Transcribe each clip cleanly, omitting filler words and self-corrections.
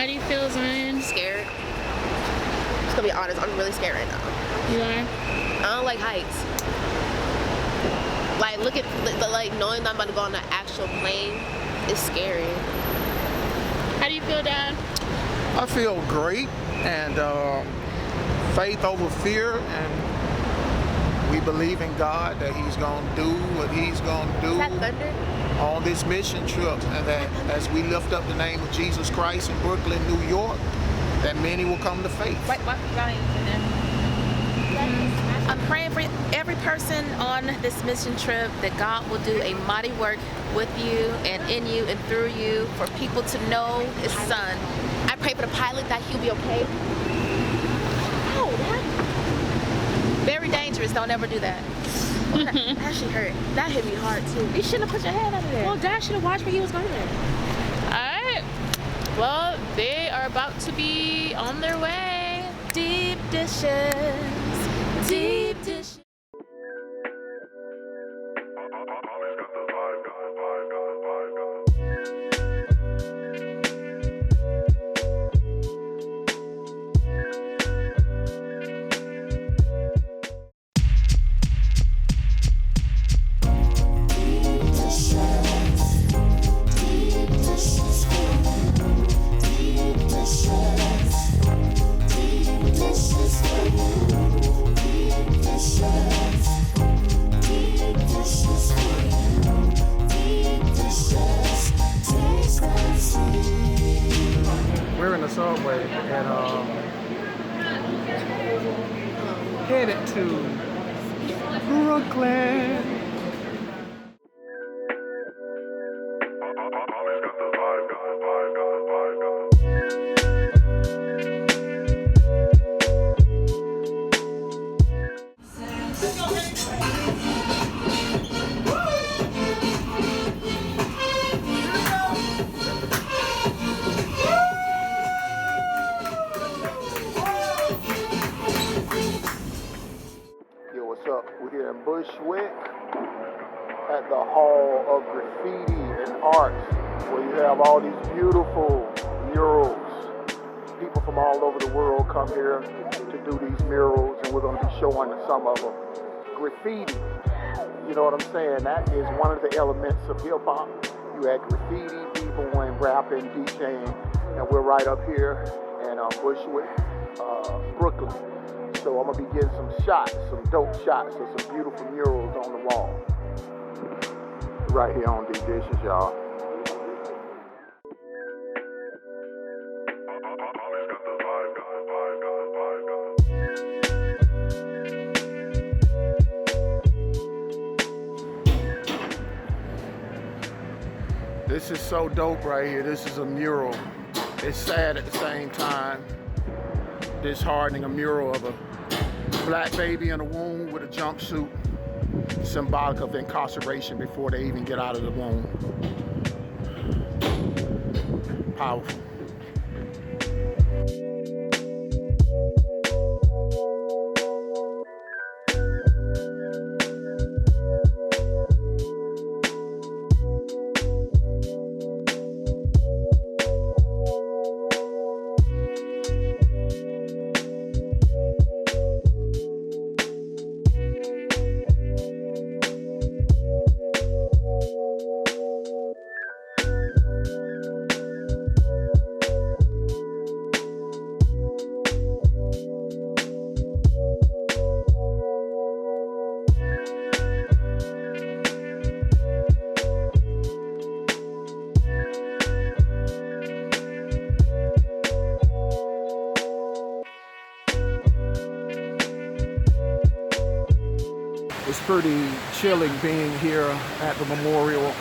do you feel, Zion? Scared. Just gonna be honest, I'm really scared right now. You are? I don't like heights. Like, look at, like, knowing that I'm about to go on an actual plane is scary. How do you feel, Dad? I feel great, and faith over fear, and we believe in God that He's gonna do what He's gonna do. Is that thunder? On this mission trip, and that as we lift up the name of Jesus Christ in Brooklyn, New York, that many will come to faith. I'm praying for every person on this mission trip that God will do a mighty work with you and in you and through you for people to know His Son. I pray for the pilot that he'll be okay. Oh, that Very dangerous. Don't ever do that. that actually hurt. That hit me hard too. You shouldn't have put your hand under there. Well, Dad should have watched where he was going. Alright. Well, they are about to be on their way. Deep dishes. Deep dishes. We're in the subway and headed to Brooklyn. Yo, what's up? We're here in Bushwick at the Hall of Graffiti and Art, where you have all these beautiful murals. People from all over the world come here to do these murals, and we're going to be showing some of them. Graffiti, you know what I'm saying? That is one of the elements of hip hop. You had graffiti, people and rapping, DJing, and we're right up here in Bushwick, Brooklyn. So I'm gonna be getting some shots, some dope shots of some beautiful murals on the wall. Right here on these dishes, y'all. This is so dope right here. This is a mural. It's sad at the same time. Disheartening, a mural of a black baby in a womb with a jumpsuit, symbolic of incarceration before they even get out of the womb. Powerful. It's pretty chilling being here at the memorial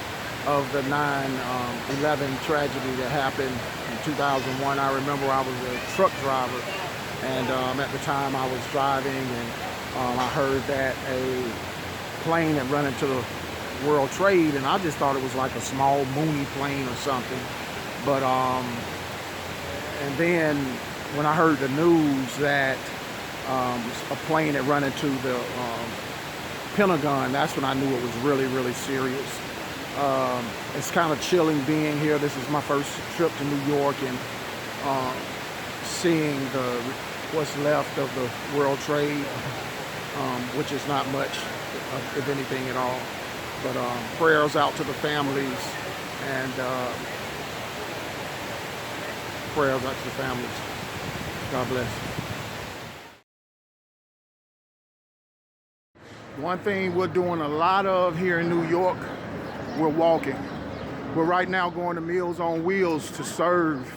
of the 9/11 tragedy that happened in 2001. I remember I was a truck driver, and at the time I was driving, and I heard that a plane had run into the World Trade, and I just thought it was like a small Mooney plane or something. But and then when I heard the news that a plane had run into the Pentagon, that's when I knew it was really, really serious. It's kind of chilling being here. This is my first trip to New York, and seeing what's left of the World Trade, which is not much, if anything at all. But prayers out to the families, and prayers out to the families. God bless. One thing we're doing a lot of here in New York, we're walking. We're right now going to Meals on Wheels to serve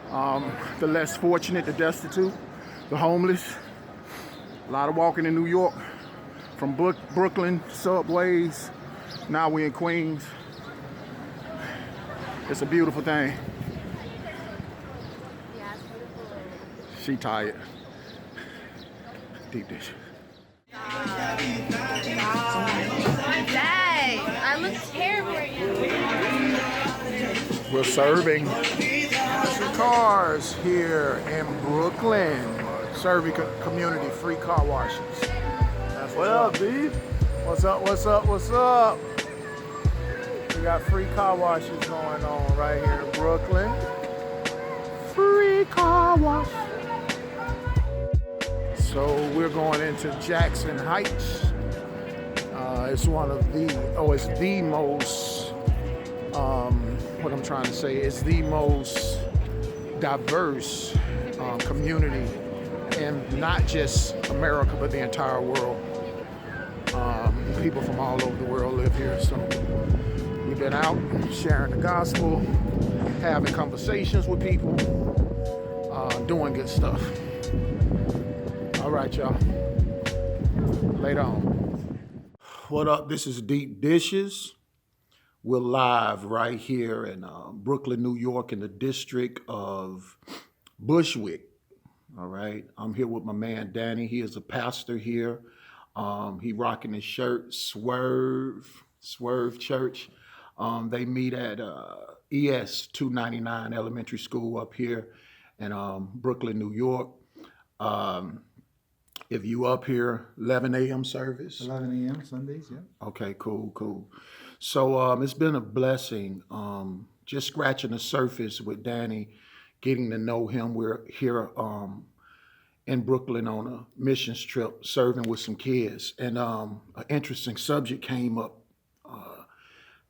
the less fortunate, the destitute, the homeless. A lot of walking in New York, from Brooklyn, subways. Now we're in Queens. It's a beautiful thing. She tired. Deep dish. Dang, I look terrible right now. We're serving cars here in Brooklyn. Serving community free car washes. That's what up, B? What's up, what's up, what's up? We got free car washes going on right here in Brooklyn. Free car wash. So we're going into Jackson Heights. It's one of the, it's the most, what I'm trying to say, it's the most diverse community in not just America, but the entire world. People from all over the world live here. So we've been out sharing the gospel, having conversations with people, doing good stuff. All right, y'all. Later on. What up? This is Deep Dishes. We're live right here in Brooklyn, New York, in the district of Bushwick. All right. I'm here with my man, Danny. He is a pastor here. He rocking his shirt, Swerve Church. They meet at ES 299 Elementary School up here in Brooklyn, New York. If you up here, 11 a.m. service. 11 a.m. Sundays, yeah. Okay, cool. So it's been a blessing. Just scratching the surface with Danny, getting to know him. We're here in Brooklyn on a missions trip, serving with some kids. And an interesting subject came up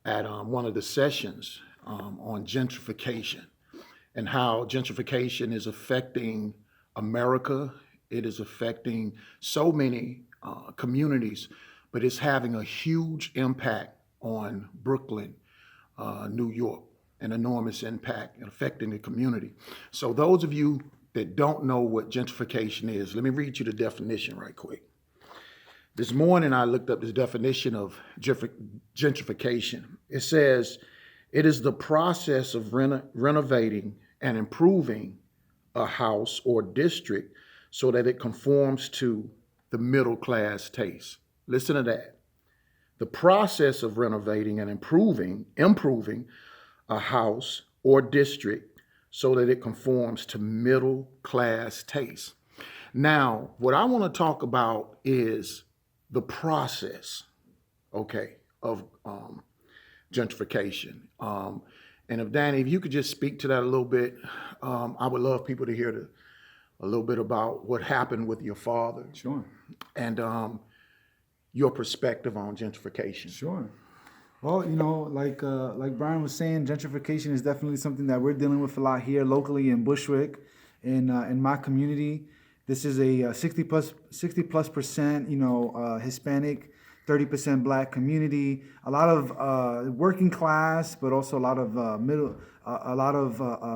at one of the sessions on gentrification and how gentrification is affecting America. It is affecting so many communities, but it's having a huge impact on Brooklyn, New York, an enormous impact affecting the community. So those of you that don't know what gentrification is, let me read you the definition right quick. This morning I looked up this definition of gentrification. It says, it is the process of renovating and improving a house or district so that it conforms to the middle class taste. Listen to that. The process of renovating and improving a house or district so that it conforms to middle class taste. Now, what I want to talk about is the process, okay, of gentrification. And if Danny, if you could just speak to that a little bit, I would love people to hear a little bit about what happened with your father. Sure. And your perspective on gentrification. Sure. Well, you know, like Brian was saying, gentrification is definitely something that we're dealing with a lot here locally in Bushwick, in my community. This is a 60 plus percent, Hispanic, 30% Black community. A lot of working class, but also a lot of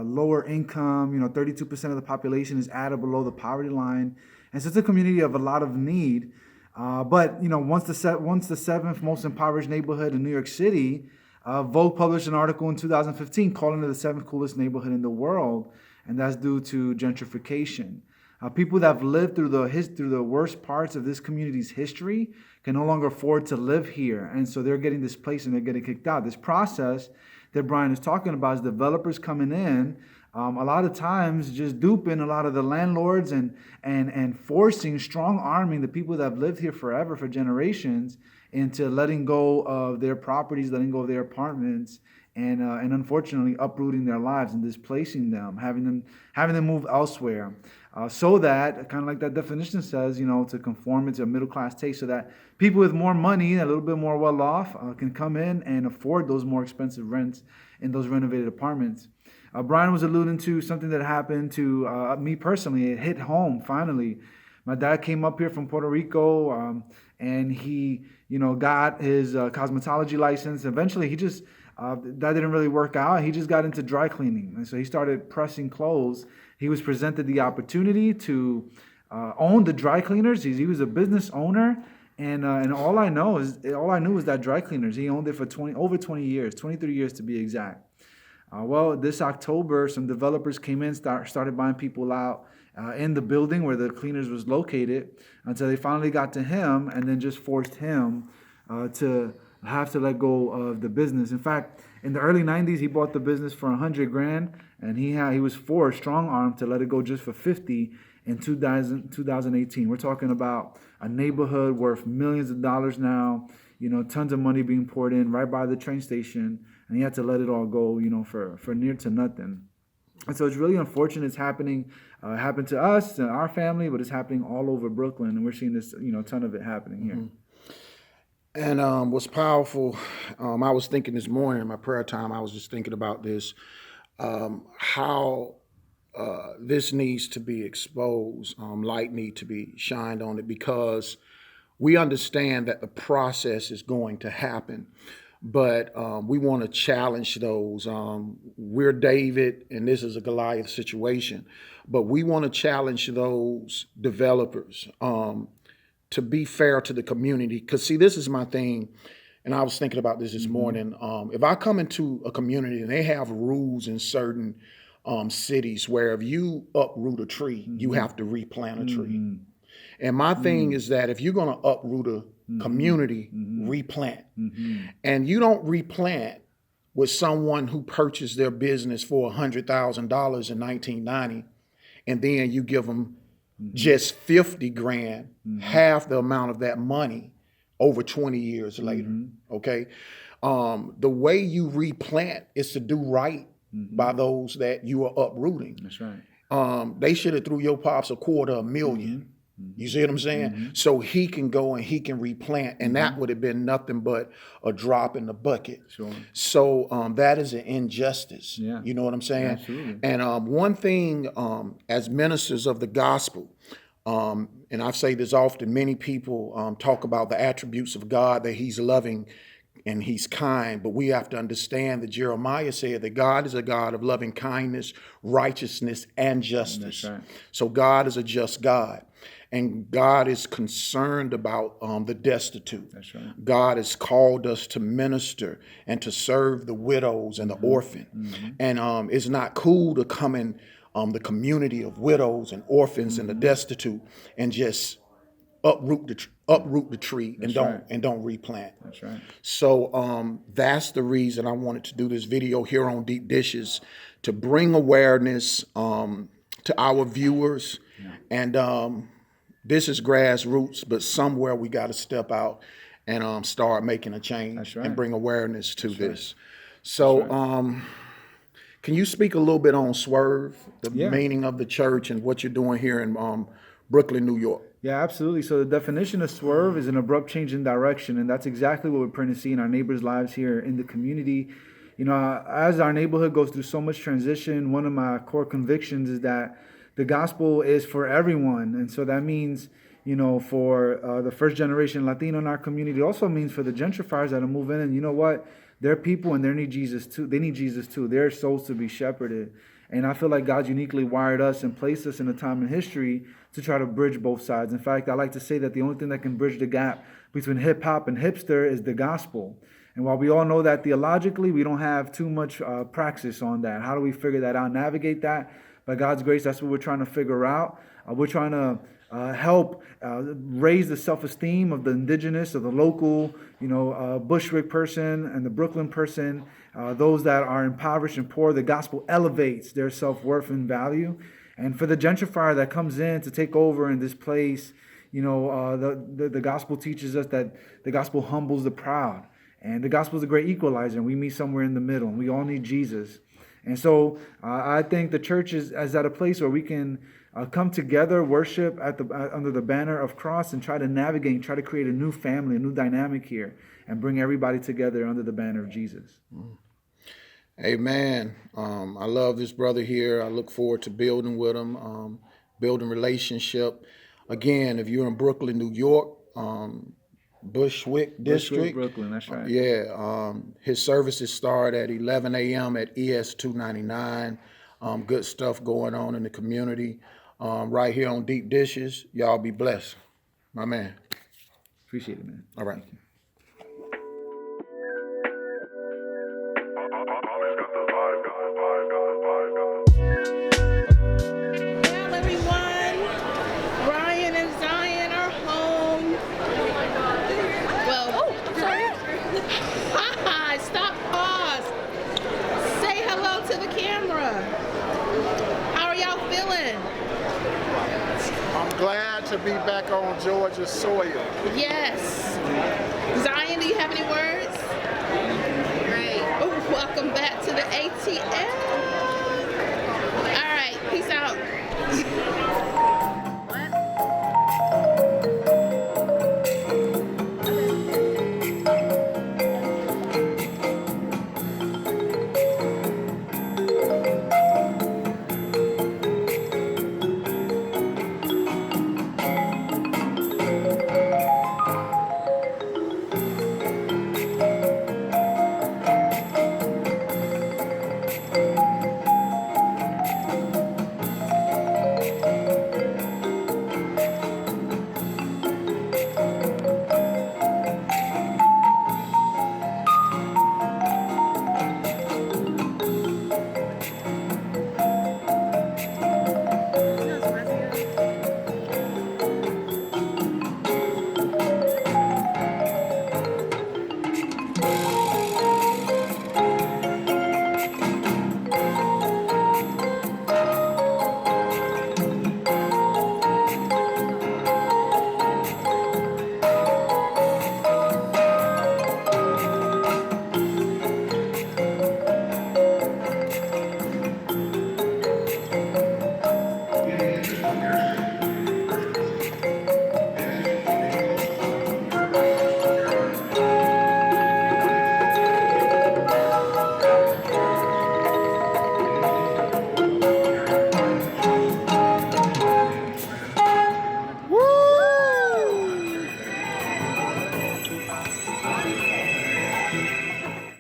lower income. 32% of the population is at or below the poverty line, and so it's a community of a lot of need. But once the seventh most impoverished neighborhood in New York City, Vogue published an article in 2015 calling it the seventh coolest neighborhood in the world, and that's due to gentrification. People that have lived through the worst parts of this community's history can no longer afford to live here, and so they're getting displaced and they're getting kicked out. This process that Brian is talking about is developers coming in, a lot of times just duping a lot of the landlords and forcing, strong-arming the people that have lived here forever, for generations, into letting go of their properties, letting go of their apartments, and unfortunately uprooting their lives and displacing them, having them move elsewhere, so that, kind of like that definition says, to conform into a middle class taste, so that people with more money, a little bit more well off, can come in and afford those more expensive rents in those renovated apartments. Brian was alluding to something that happened to me personally. It hit home finally. My dad came up here from Puerto Rico, and he, got his cosmetology license. Eventually, he just that didn't really work out. He just got into dry cleaning, and so he started pressing clothes. He was presented the opportunity to own the dry cleaners. He was a business owner, and all I knew was that dry cleaners. He owned it for over 20 years, 23 years to be exact. Well, this October, some developers came in, started buying people out in the building where the cleaners was located, until they finally got to him, and then just forced him to have to let go of the business. In fact, in the early 90s, he bought the business for $100,000, and he was forced, strong-armed, to let it go just for $50,000 in 2018. We're talking about a neighborhood worth millions of dollars now, tons of money being poured in right by the train station, and he had to let it all go, for near to nothing. And so it's really unfortunate. It's happening. Happened to us, to our family, but it's happening all over Brooklyn, and we're seeing this, ton of it happening here. Mm-hmm. And what's powerful, I was thinking this morning in my prayer time, I was just thinking about this, how this needs to be exposed, light need to be shined on it, because we understand that the process is going to happen. But we want to challenge those. We're David, and this is a Goliath situation. But we want to challenge those developers to be fair to the community. Because, see, this is my thing, and I was thinking about this morning. If I come into a community and they have rules in certain cities where if you uproot a tree, you have to replant a tree. And my thing is that if you're going to uproot a community, replant. And you don't replant with someone who purchased their business for $100,000 in 1990, and then you give them just 50 grand, half the amount of that money over 20 years later. Okay. The way you replant is to do right by those that you are uprooting. That's right. They should have threw your pops $250,000. You see what I'm saying? So he can go and he can replant, and that would have been nothing but a drop in the bucket. Sure. So that is an injustice. Yeah. You know what I'm saying? Absolutely. And one thing, as ministers of the gospel, and I say this often, many people talk about the attributes of God, that he's loving and he's kind, but we have to understand that Jeremiah said that God is a God of loving kindness, righteousness, and justice. That's right. So God is a just God. And God is concerned about the destitute. That's right. God has called us to minister and to serve the widows and the orphan. And it's not cool to come in the community of widows and orphans and the destitute and just uproot the tree and don't replant. That's right. So that's the reason I wanted to do this video here on Deep Dishes, to bring awareness to our viewers. And this is grassroots, but somewhere we got to step out and start making a change and bring awareness to this. So can you speak a little bit on Swerve, the meaning of the church, and what you're doing here in Brooklyn, New York? Yeah, absolutely. So the definition of swerve is an abrupt change in direction, and that's exactly what we're praying to see in our neighbors' lives here in the community. As our neighborhood goes through so much transition, one of my core convictions is that the gospel is for everyone. And so that means, for the first generation Latino in our community, it also means for the gentrifiers that are moving in. You know what? They're people, and they need Jesus too. They need Jesus too. They're souls to be shepherded. And I feel like God's uniquely wired us and placed us in a time in history to try to bridge both sides. In fact, I like to say that the only thing that can bridge the gap between hip hop and hipster is the gospel. And while we all know that theologically, we don't have too much praxis on that. How do we figure that out, navigate that? By God's grace, that's what we're trying to figure out. We're trying to help raise the self-esteem of the indigenous, of the local, Bushwick person and the Brooklyn person, those that are impoverished and poor. The gospel elevates their self-worth and value. And for the gentrifier that comes in to take over in this place, the gospel teaches us that the gospel humbles the proud. And the gospel is a great equalizer, and we meet somewhere in the middle, and we all need Jesus. And so I think the church is at a place where we can come together, worship under the banner of cross, and try to navigate, try to create a new family, a new dynamic here, and bring everybody together under the banner of Jesus. Amen. I love this brother here. I look forward to building with him, building relationship. Again, if you're in Brooklyn, New York, Bushwick District. Brooklyn, that's right. His services start at 11 a.m. at ES 299. Good stuff going on in the community. Right here on Deep Dishes. Y'all be blessed. My man. Appreciate it, man. All right. Well, everyone, Ryan and Zion are home. Well, hi, stop, pause. Say hello to the camera. How are y'all feeling? I'm glad to be back on Georgia soil. Yes. Zion, do you have any words? Great. Oh, welcome back to the ATL.